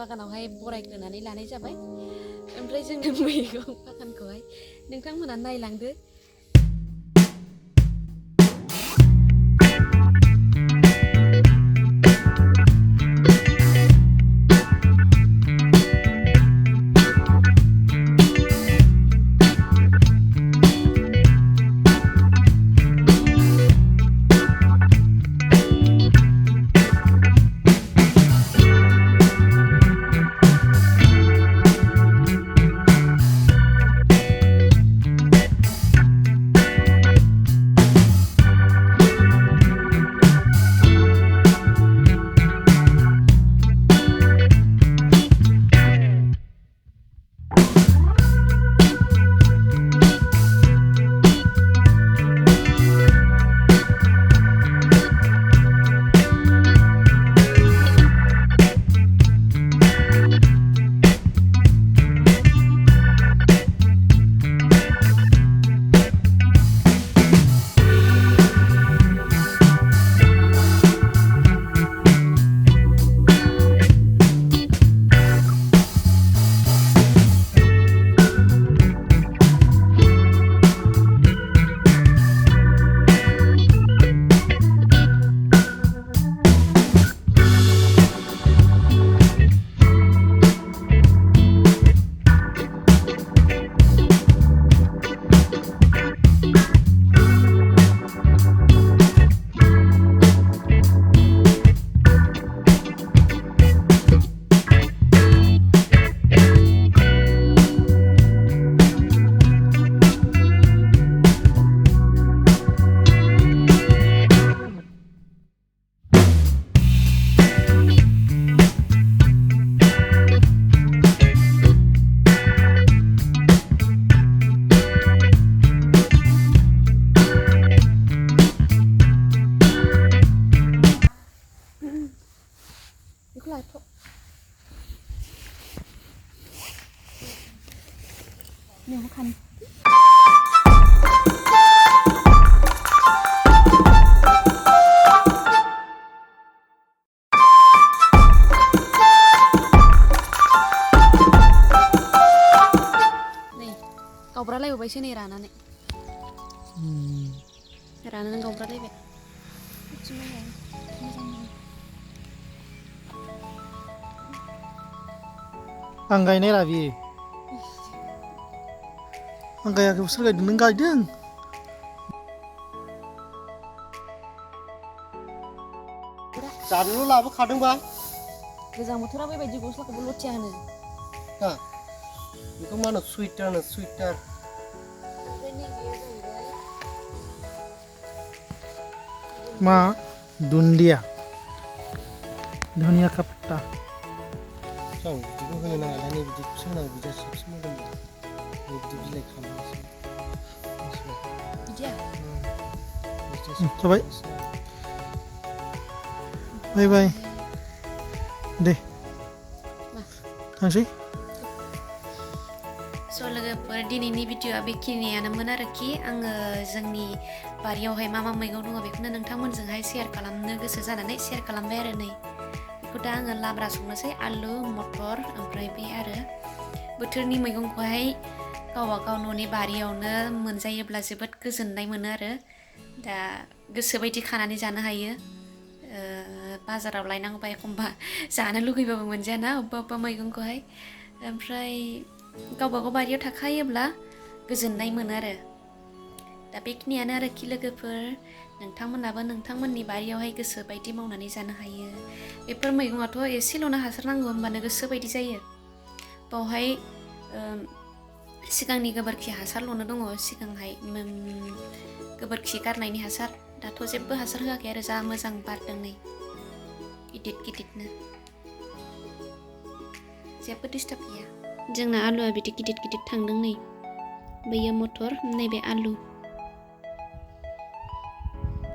बागानावहाय बरायग्रोनानै लानाय जाबाय ओमफ्राय जोङो मैगं बागानखौहाय नोंथांमोना नायलांदो बेखौ लाथ' नोंखौ खानो नै गावब्रालायबावबायसो नै रानानै रानानै गावब्रालायबाय आं गायनाय रा बियो आं गायाखै सोर गायदों नों गायदों जानोल' लाबोखादोंबा गोजां बोथोराव बेबायदि गस्लाखौबो लथिया होनो बेखौ मा होनो सुइटार होनो सुइटार मा दुन्दिया धनिया का पत्ता जों बिदिखौ होनो नाङालाय नै बिदिखौसो होनांगौ बिदिया साबसिन मोदोमो नै बिदि बिलाइ खालामनोसै बिदिया जाबाय बाय बाय दे थांसै स' लोगोफोर दिनैनि भिडिअ'आ बेखिनियानोमोन आरोखि आङो जोंनि बारियावहाय मा मा मैगं दङ बेखौनो नोंथांमोनजोंहाय शेयार खालामनो गोसो जानानै शेयार खालामबाय आरो नै बेखौ दा आङो लाब्रा संनोसै आलु मटर ओमफ्राय बे आरो बोथोरनि मैगंखौहाय गावबा गाव न'नि बारियावनो मोनजायोब्ला जोबोद गोजोननाय मोनो आरो दा गोसोबायदि खानानै जानो हायो बाजाराव लायनांगौबा एखमबा जानो लुगैबाबो मोनजायाना अबेबा मैगंखौहाय ओमफ्राय गावबा गाव बारियाव थाखायोब्ला गोजोननाय मोनो आरो दा बेखिनियानो आरोखि लोगोफोर नोंथांमोनाबो नोंथांमोननि बारियावहाय गोसो बायदि मावनानै जानो हायो बेफोर मैगङाथ' एसेल'नो हासार नांगौ होमबानो गोसो बायदि जायो बावहाय सिगांनि गोबोरखि हासारल'नो दङ सिगांहाय गोबोरखि गारनायनि हासार दाथ' जेबो हासार होआखै आरो जा मोजां बारदों नै गिदिर गिदिरनो जेबो डिस्टार्ब गैया जोंना आलुआ बिदि गिदिर गिदिर थांदों नै बैयो मटर नैबे आलु